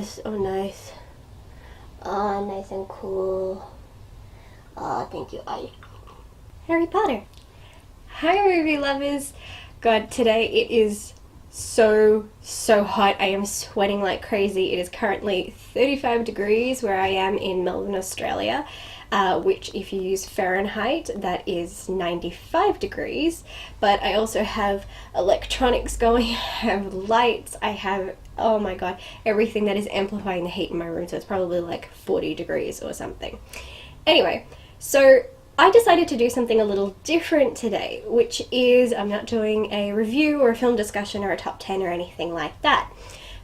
nice. Oh, nice. Oh, nice and cool. Oh, thank you. Harry Potter. Hi, movie lovers. God, today it is so hot. I am sweating like crazy. It is currently 35 degrees where I am in Melbourne, Australia, which if you use Fahrenheit, that is 95 degrees. But I also have electronics going, I have lights, I have, oh my god, everything that is amplifying the heat in my room, so it's probably like 40 degrees or something. Anyway, so I decided to do something a little different today, which is I'm not doing a review or a film discussion or a top 10 or anything like that.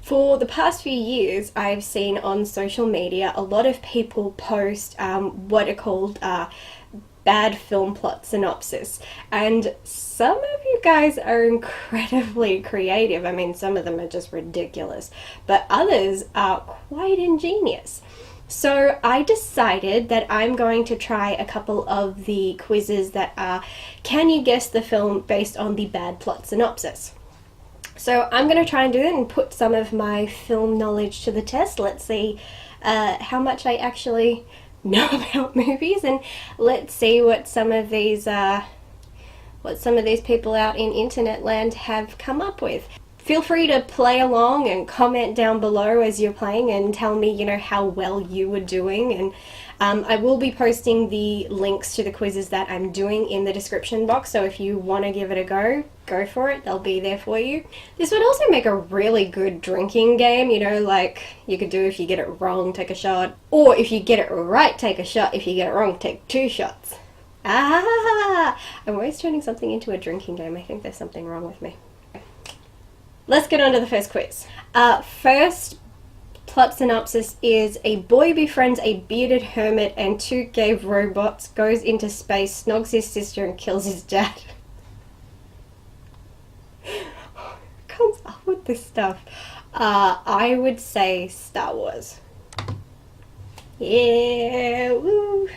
For the past few years, I've seen on social media a lot of people post what are called bad film plot synopsis, and some of you guys are incredibly creative. I mean, some of them are just ridiculous, but others are quite ingenious. So I decided that I'm going to try a couple of the quizzes that are, can you guess the film based on the bad plot synopsis? So I'm going to try and do that and put some of my film knowledge to the test. Let's see how much I actually know about movies, and let's see what some of these people out in internet land have come up with. Feel free to play along and comment down below as you're playing and tell me, you know, how well you were doing. And I will be posting the links to the quizzes that I'm doing in the description box, so if you want to give it a go, go for it. They'll be there for you. This would also make a really good drinking game, you know, like you could do if you get it wrong, take a shot. Or if you get it right, take a shot. If you get it wrong, take 2 shots. Ah! I'm always turning something into a drinking game. I think there's something wrong with me. Let's get on to the first quiz. First plot synopsis is a boy befriends a bearded hermit and 2 gay robots, goes into space, snogs his sister and kills his dad. Comes up with this stuff. I would say Star Wars. Yeah, woo.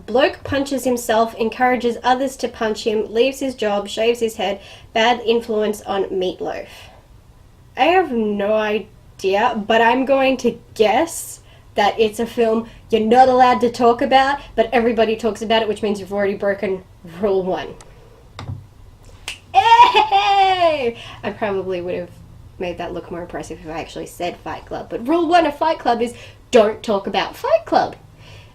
Bloke punches himself, encourages others to punch him, leaves his job, shaves his head, bad influence on Meatloaf. I have no idea, but I'm going to guess that it's a film you're not allowed to talk about, but everybody talks about it, which means you've already broken rule 1. Hey! I probably would have made that look more impressive if I actually said Fight Club, but rule 1 of Fight Club is don't talk about Fight Club.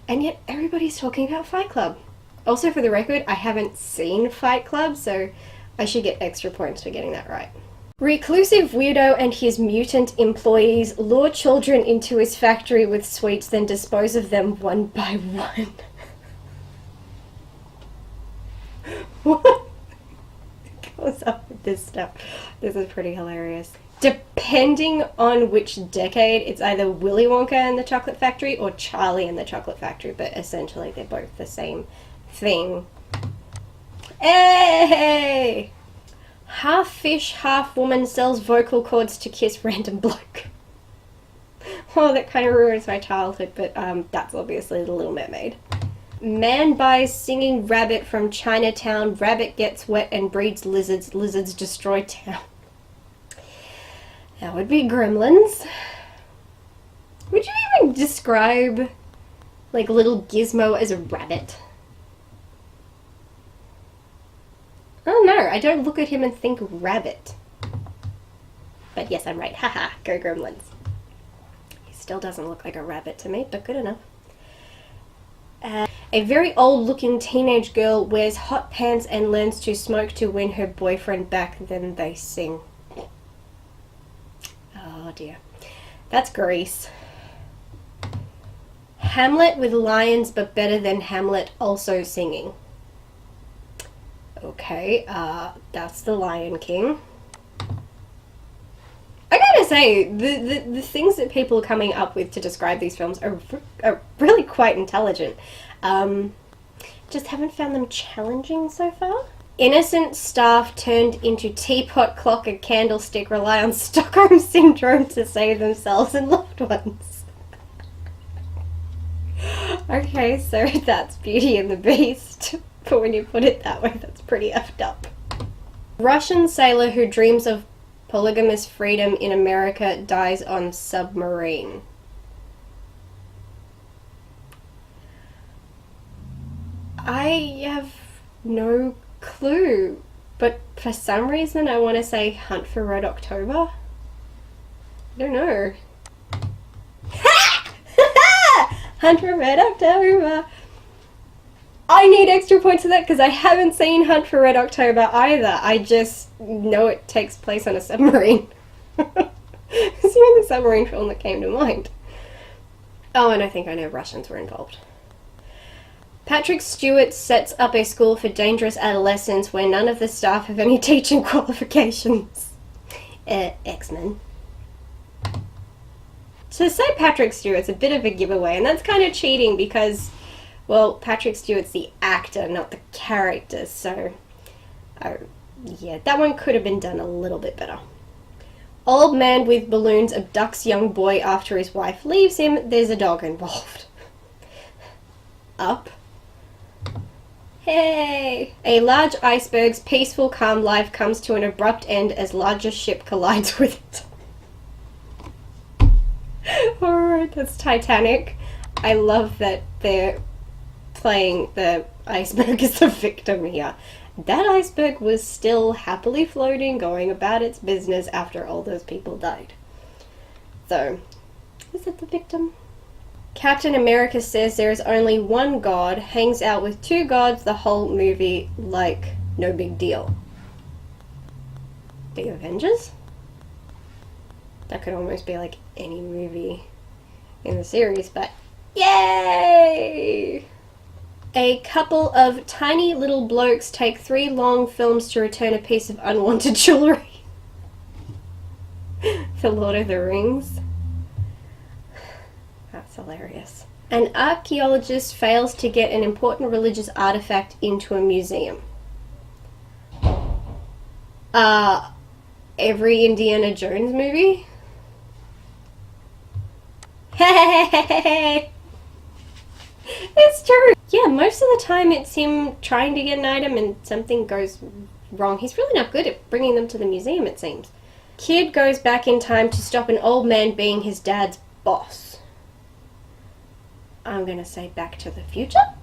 And yet everybody's talking about Fight Club. Also, for the record, I haven't seen Fight Club, so I should get extra points for getting that right. Reclusive weirdo and his mutant employees lure children into his factory with sweets, then dispose of them one by one. What goes up with this stuff? This is pretty hilarious. Depending on which decade, it's either Willy Wonka and the Chocolate Factory or Charlie and the Chocolate Factory, but essentially they're both the same thing. Hey! Half fish, half woman sells vocal cords to kiss random bloke. Well, that kind of ruins my childhood, but that's obviously The Little Mermaid. Man buys singing rabbit from Chinatown, rabbit gets wet and breeds lizards, lizards destroy town. That would be Gremlins. Would you even describe, like, little Gizmo as a rabbit? Oh no, I don't look at him and think rabbit. But yes, I'm right. Haha, go Gremlins. He still doesn't look like a rabbit to me, but good enough. A very old-looking teenage girl wears hot pants and learns to smoke to win her boyfriend back, then they sing. Oh dear. That's Grease. Hamlet with lions, but better than Hamlet also singing. Okay, that's The Lion King. I gotta say, the things that people are coming up with to describe these films are really quite intelligent. Just haven't found them challenging so far. Innocent staff turned into teapot, clock, and candlestick rely on Stockholm Syndrome to save themselves and loved ones. Okay, so that's Beauty and the Beast. But when you put it that way, that's pretty effed up. Russian sailor who dreams of Polygamous freedom in America dies on submarine. I have no clue, but for some reason I want to say Hunt for Red October. I don't know. Hunt for Red October. I need extra points for that because I haven't seen Hunt for Red October either. I just know it takes place on a submarine. It's the only submarine film that came to mind. Oh, and I think I know Russians were involved. Patrick Stewart sets up a school for dangerous adolescents where none of the staff have any teaching qualifications. X-Men. To say Patrick Stewart's a bit of a giveaway, and that's kind of cheating because, well, Patrick Stewart's the actor, not the character, so, yeah, that one could have been done a little bit better. Old man with balloons abducts young boy after his wife leaves him. There's a dog involved. Up. Hey! A large iceberg's peaceful, calm life comes to an abrupt end as larger ship collides with it. Alright, that's Titanic. I love that they're playing the iceberg as the victim here. That iceberg was still happily floating, going about its business after all those people died. So, is it the victim? Captain America says there is only one God, hangs out with two gods the whole movie, like, no big deal. The Avengers? That could almost be like any movie in the series, but yay! A couple of tiny little blokes take 3 long films to return a piece of unwanted jewelry. The Lord of the Rings. That's hilarious. An archaeologist fails to get an important religious artifact into a museum. Every Indiana Jones movie? Hey! It's true! Yeah, most of the time it's him trying to get an item and something goes wrong. He's really not good at bringing them to the museum, it seems. Kid goes back in time to stop an old man being his dad's boss. I'm gonna say Back to the Future?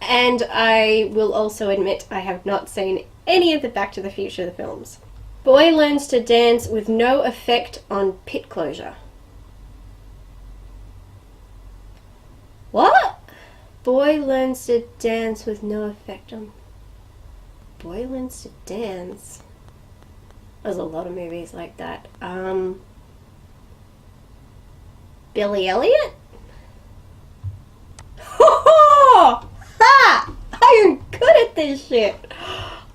And I will also admit I have not seen any of the Back to the Future films. Boy learns to dance with no effect on pit closure. What? Boy learns to dance with no effect on... Boy learns to dance? There's a lot of movies like that. Billy Elliot? Ha! I am good at this shit!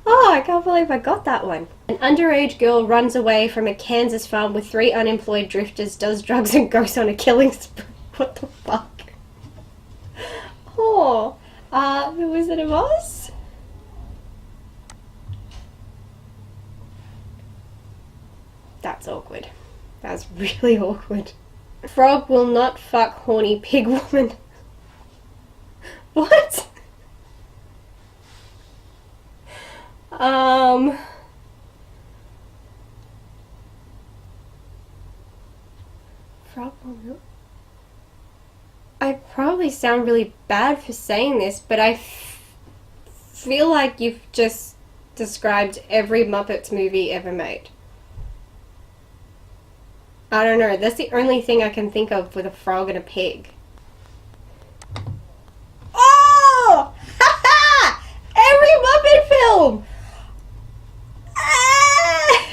Oh, I can't believe I got that one. An underage girl runs away from a Kansas farm with 3 unemployed drifters, does drugs and goes on a killing spree. What the fuck? Oh, The Wizard of Oz? That's awkward. That's really awkward. Frog will not fuck horny pig woman. What? Frog will not... I probably sound really bad for saying this, but I feel like you've just described every Muppets movie ever made. I don't know, that's the only thing I can think of with a frog and a pig. Oh! Ha-ha! Every Muppet film! Ah!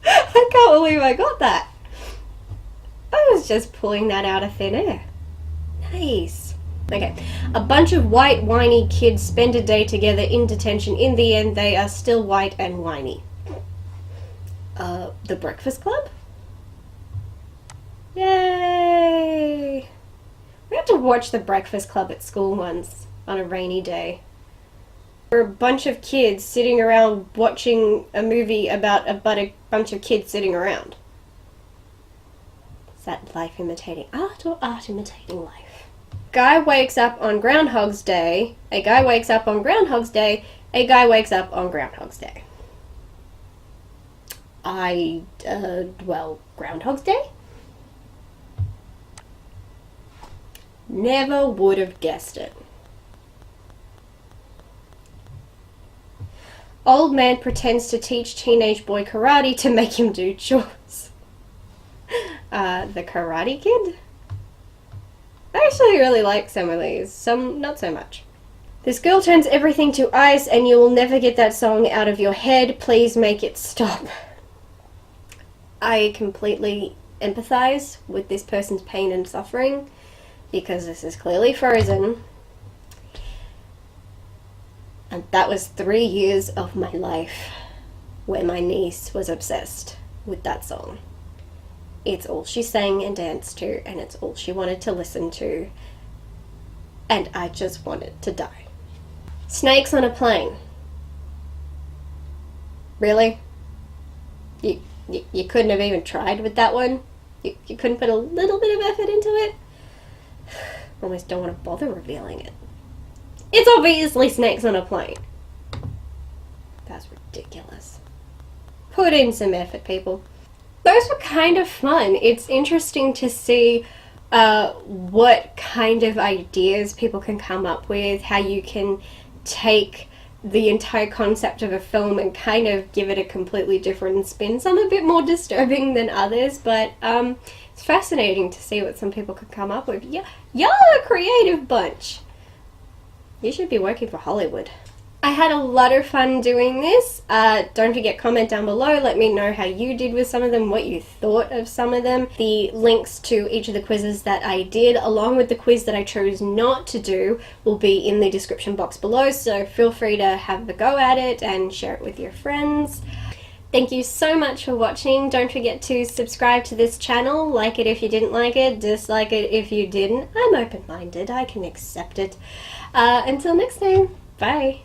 I can't believe I got that. I was just pulling that out of thin air. Nice. Okay. A bunch of white, whiny kids spend a day together in detention. In the end, they are still white and whiny. The Breakfast Club? Yay! We had to watch The Breakfast Club at school once, on a rainy day. There were a bunch of kids sitting around watching a movie about a bunch of kids sitting around. Is that life imitating art or art imitating life? A guy wakes up on Groundhog's Day A guy wakes up on Groundhog's Day. Groundhog's Day? Never would have guessed it. Old man pretends to teach teenage boy karate to make him do chores. The Karate Kid? I actually really like some of these, some not so much. This girl turns everything to ice and you will never get that song out of your head. Please make it stop. I completely empathize with this person's pain and suffering because this is clearly Frozen. And that was 3 years of my life where my niece was obsessed with that song. It's all she sang and danced to, and it's all she wanted to listen to. And I just wanted to die. Snakes on a plane. Really? You couldn't have even tried with that one? You couldn't put a little bit of effort into it? Almost don't want to bother revealing it. It's obviously snakes on a plane. That's ridiculous. Put in some effort, people. Those were kind of fun. It's interesting to see what kind of ideas people can come up with, how you can take the entire concept of a film and kind of give it a completely different spin. Some a bit more disturbing than others, but it's fascinating to see what some people can come up with. Yeah, y'all are a creative bunch. You should be working for Hollywood. I had a lot of fun doing this. Don't forget, comment down below. Let me know how you did with some of them, what you thought of some of them. The links to each of the quizzes that I did, along with the quiz that I chose not to do, will be in the description box below, so feel free to have a go at it and share it with your friends. Thank you so much for watching. Don't forget to subscribe to this channel. Like it if you didn't like it, dislike it if you didn't. I'm open-minded, I can accept it. Until next time, bye.